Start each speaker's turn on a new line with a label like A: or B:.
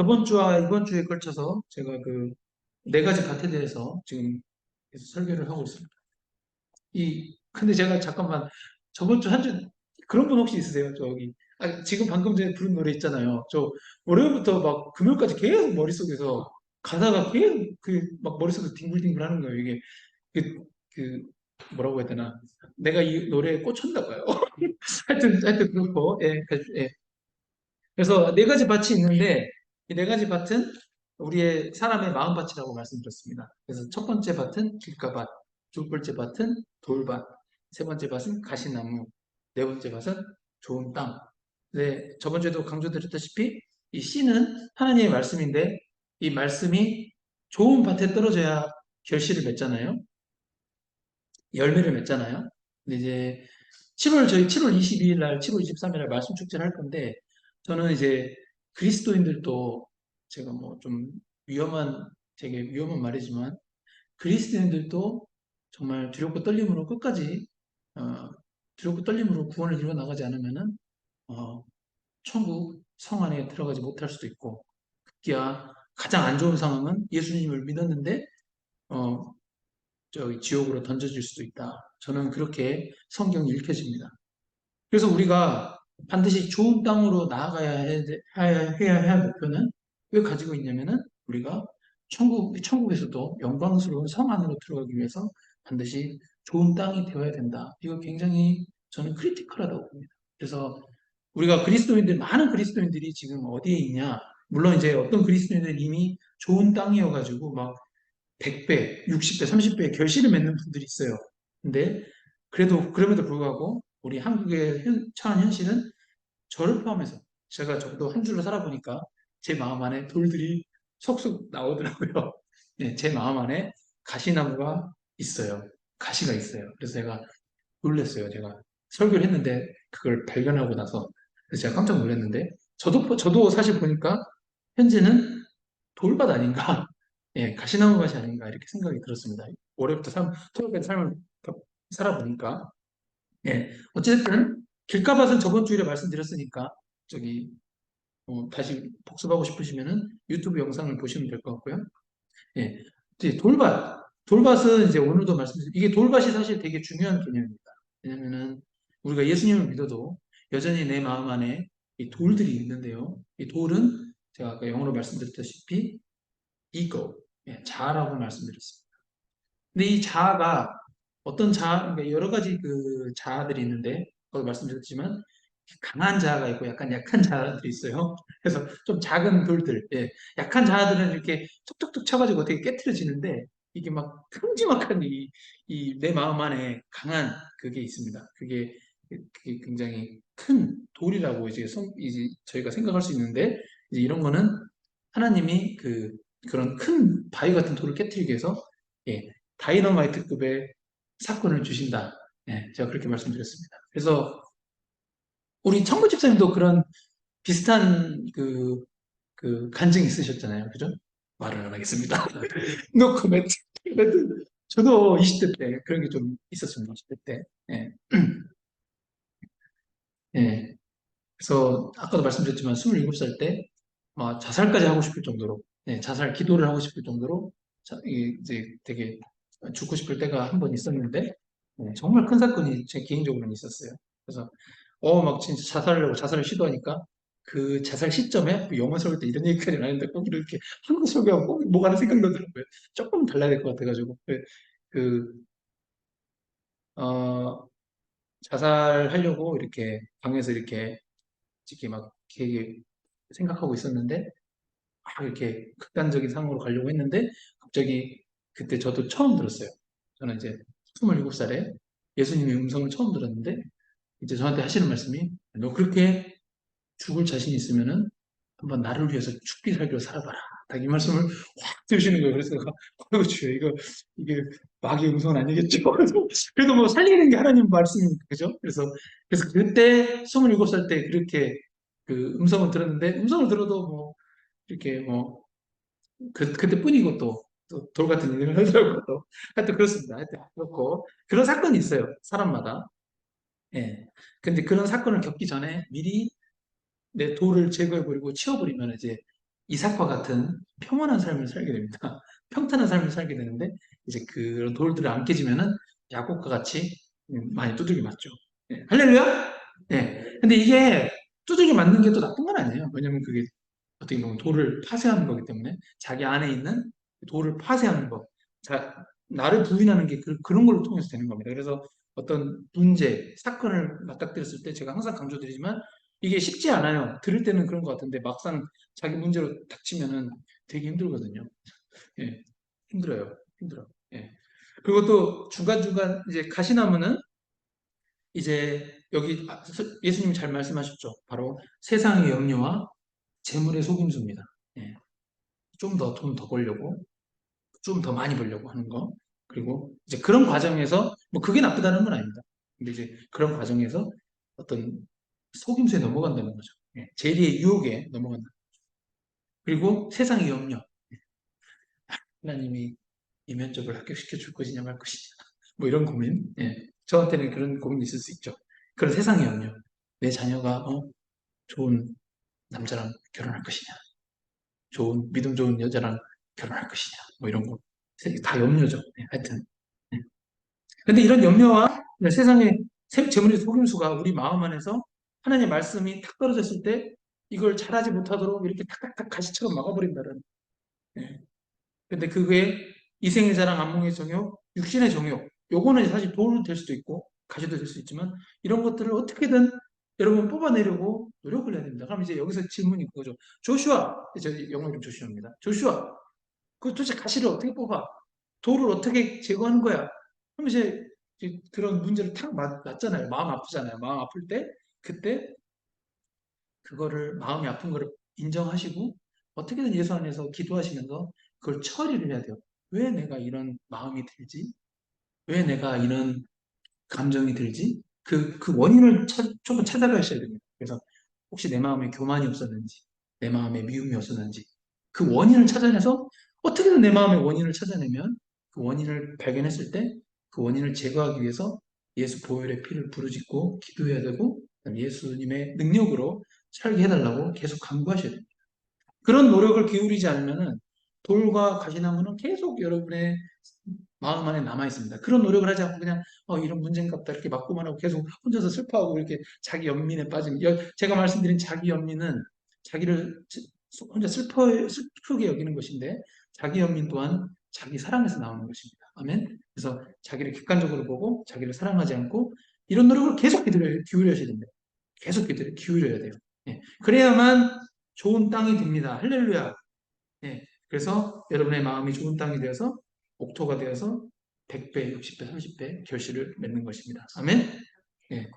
A: 저번 주와 이번 주에 걸쳐서 제가 그 네 가지 밭에 대해서 지금 계속 설교를 하고 있습니다. 근데 제가 잠깐만, 저번 주 한 주, 그런 분 혹시 있으세요? 저기, 지금 방금 전에 부른 노래 있잖아요. 저 월요일부터 막 금요일까지 계속 머릿속에서 가사가 계속 막 머릿속에서 뒹굴뒹굴 하는 거예요. 이게 그, 그, 뭐라고 해야 되나. 내가 이 노래에 꽂혔나 봐요. 하여튼 그렇고, 예, 예. 그래서 네 가지 밭이 있는데 이 네 가지 밭은 우리의 사람의 마음밭이라고 말씀드렸습니다. 그래서 첫 번째 밭은 길가밭, 두 번째 밭은 돌밭, 세 번째 밭은 가시나무, 네 번째 밭은 좋은 땅. 네, 저번 주에도 강조드렸다시피 이 씨는 하나님의 말씀인데 이 말씀이 좋은 밭에 떨어져야 결실을 맺잖아요. 열매를 맺잖아요. 근데 이제 저희 7월 22일 날, 7월 23일 날 말씀 축제를 할 건데, 저는 이제 그리스도인들도 제가 뭐 좀 되게 위험한 말이지만, 그리스도인들도 정말 두렵고 떨림으로 끝까지, 어, 두렵고 떨림으로 구원을 이루어 나가지 않으면은, 어, 천국 성 안에 들어가지 못할 수도 있고, 특히야 가장 안 좋은 상황은 예수님을 믿었는데, 어, 저기 지옥으로 던져질 수도 있다. 저는 그렇게 성경이 읽혀집니다. 그래서 우리가 반드시 좋은 땅으로 나아가야 해야 할 목표는 왜 가지고 있냐면은 우리가 천국에서도 영광스러운 성 안으로 들어가기 위해서 반드시 좋은 땅이 되어야 된다. 이거 굉장히 저는 크리티컬하다고 봅니다. 그래서 우리가 많은 그리스도인들이 지금 어디에 있냐? 물론 이제 어떤 그리스도인들은 이미 좋은 땅이어가지고 막 100배, 60배, 30배 결실을 맺는 분들이 있어요. 근데 그럼에도 불구하고 우리 한국의 처한 현실은 저를 포함해서 저도 한 줄로 살아보니까 제 마음 안에 돌들이 속속 나오더라고요. 네, 제 마음 안에 가시나무가 있어요. 가시가 있어요. 그래서 제가 놀랐어요. 제가 설교를 했는데 그걸 발견하고 나서 그래서 제가 깜짝 놀랐는데 저도 사실 보니까 현재는 돌밭 아닌가? 예, 가시나무 밭이 아닌가 이렇게 생각이 들었습니다. 올해부터 토요일까지 삶을 살아보니까 어쨌든 길가밭은 저번 주일에 말씀드렸으니까 저기 다시 복습하고 싶으시면은 유튜브 영상을 보시면 될 것 같고요. 예, 이제 돌밭은 이제 오늘도 말씀드린 이게 돌밭이 사실 되게 중요한 개념입니다. 왜냐면은 우리가 예수님을 믿어도 여전히 내 마음 안에 이 돌들이 있는데요. 이 돌은 제가 아까 영어로 말씀드렸다시피 ego, 자아라고 말씀드렸습니다. 근데 이 자아가 그러니까 여러 가지 그 자아들이 있는데, 아까도 말씀드렸지만, 강한 자아가 있고 약간 약한 자아들이 있어요. 그래서 좀 작은 돌들, 약한 자아들은 이렇게 툭툭툭 쳐가지고 되게 깨트려지는데, 이게 막 큼지막한 내 마음 안에 강한 그게 있습니다. 그게 굉장히 큰 돌이라고 이제 저희가 생각할 수 있는데, 이제 이런 거는 하나님이 그런 큰 바위 같은 돌을 깨트리기 위해서, 예, 다이너마이트급의 사건을 주신다. 제가 그렇게 말씀드렸습니다. 그래서 우리 청구 집사님도 그런 비슷한 간증이 있으셨잖아요. 그죠? 말을 안 하겠습니다. 노 코멘트. 저도 20대 때 그런 게 좀 있었습니다. 20대 때. 예. 예. 그래서 아까도 말씀드렸지만 27살 때 자살까지 하고 싶을 정도로, 자살 기도를 하고 싶을 정도로 이제 되게 죽고 싶을 때가 한 번 있었는데, 정말 큰 사건이 제 개인적으로는 있었어요. 그래서 막 진짜 자살을 시도하니까 그 자살 시점에 영어 설교 때 이런 얘기까지 안 했는데 꼭 이렇게 한국 설교하고 꼭 뭐가 하는 생각 나더라고요. 조금 달라야 될 것 같아가지고 그, 어, 자살하려고 이렇게 방에서 이렇게 막 이렇게 생각하고 있었는데 이렇게 극단적인 상황으로 가려고 했는데 갑자기 그때 저도 처음 들었어요. 저는 이제 27살에 예수님의 음성을 처음 들었는데 이제 저한테 하시는 말씀이 너 그렇게 죽을 자신 있으면은 한번 나를 위해서 죽기 살기로 살아봐라. 딱 이 말씀을 확 들으시는 거예요. 그래서 내가 어이구 주여 이게 마귀의 음성은 아니겠죠. 그래도 뭐 살리는 게 하나님 말씀이니까 그죠? 그래서 그때 27살 때 그렇게 그 음성을 들었는데 음성을 들어도 뭐 이렇게 뭐 그때뿐이고 또 돌 같은 일을 하더라고요. 또. 하여튼 그렇습니다. 하여튼 그렇고 그런 사건이 있어요. 사람마다. 예. 근데 그런 사건을 겪기 전에 미리 내 돌을 제거해버리고 치워버리면 이제 이삭과 같은 평온한 삶을 살게 됩니다. 평탄한 삶을 살게 되는데 이제 그런 돌들을 안 깨지면은 야곱과 같이 많이 두들겨 맞죠. 예, 할렐루야? 예. 근데 이게 두들겨 맞는 게 또 나쁜 건 아니에요. 왜냐면 그게 어떻게 보면 돌을 파쇄하는 거기 때문에 자기 안에 있는 돌을 파쇄하는 거. 나를 부인하는 게 그런 걸로 통해서 되는 겁니다. 그래서 어떤 문제, 사건을 맞닥뜨렸을 때 제가 항상 강조드리지만 이게 쉽지 않아요. 들을 때는 그런 것 같은데 막상 자기 문제로 닥치면은 되게 힘들거든요. 예, 힘들어요. 힘들어. 예. 그리고 또 중간중간 이제 가시나무는 이제 여기 예수님이 잘 말씀하셨죠. 바로 세상의 염려와 재물의 속임수입니다. 예. 좀 더 돈 더 벌려고, 좀 더 많이 벌려고 하는 거. 그리고 이제 그런 과정에서, 뭐 그게 나쁘다는 건 아닙니다. 근데 이제 그런 과정에서 어떤 속임수에 넘어간다는 거죠. 예. 재리의 유혹에 넘어간다. 그리고 세상의 염려. 하나님이 이 면접을 합격시켜 줄 것이냐 말 것이냐. 뭐 이런 고민. 예. 저한테는 그런 고민이 있을 수 있죠. 그런 세상의 염려. 내 자녀가 좋은 남자랑 결혼할 것이냐. 좋은 믿음 좋은 여자랑 결혼할 것이냐. 뭐 이런 거. 다 염려죠. 예, 하여튼. 예. 근데 이런 염려와 세상의 재물의 속임수가 우리 마음 안에서 하나님의 말씀이 탁 떨어졌을 때 이걸 잘하지 못하도록 이렇게 탁탁탁 가시처럼 막아버린다는. 예. 근데 그게 이생의 자랑, 안목의 정욕, 육신의 정욕. 요거는 사실 도움이 될 수도 있고 가셔도 될 수 있지만 이런 것들을 어떻게든 여러분 뽑아내려고 노력을 해야 됩니다. 그럼 이제 여기서 질문이 그거죠. 조슈아, 저 영어 이름 조슈아입니다. 조슈아, 그 도대체 가시를 어떻게 뽑아? 돌을 어떻게 제거하는 거야? 그럼 이제 그런 문제를 탁 맞잖아요. 마음 아프잖아요. 마음 아플 때 그때 그거를 마음이 아픈 거를 인정하시고 어떻게든 예수 안에서 기도하시면서 그걸 처리를 해야 돼요. 왜 내가 이런 마음이 들지? 왜 내가 이런 감정이 들지? 그 원인을 조금 찾아가셔야 됩니다. 그래서 혹시 내 마음에 교만이 없었는지, 내 마음에 미움이 없었는지, 그 원인을 찾아내서 어떻게든 내 마음의 원인을 찾아내면 그 원인을 발견했을 때 그 원인을 제거하기 위해서 예수 보혈의 피를 부르짖고 기도해야 되고 예수님의 능력으로 살게 해달라고 계속 간구하셔야 됩니다. 그런 노력을 기울이지 않으면은 돌과 가시나무는 계속 여러분의 마음 안에 남아 있습니다. 그런 노력을 하지 않고 그냥 이런 문제인가 보다 이렇게 맞고만 하고 계속 혼자서 슬퍼하고 이렇게 자기 연민에 빠지면 제가 말씀드린 자기 연민은 자기를 혼자 슬프게 여기는 것인데 자기 연민 또한 자기 사랑에서 나오는 것입니다. 아멘. 그래서 자기를 객관적으로 보고 자기를 사랑하지 않고 이런 노력을 계속 기울여야 됩니다. 계속 기울여야 돼요. 예. 그래야만 좋은 땅이 됩니다. 할렐루야. 예. 그래서 여러분의 마음이 좋은 땅이 되어서 옥토가 되어서 100배, 60배, 30배 결실을 맺는 것입니다. 아멘. 예.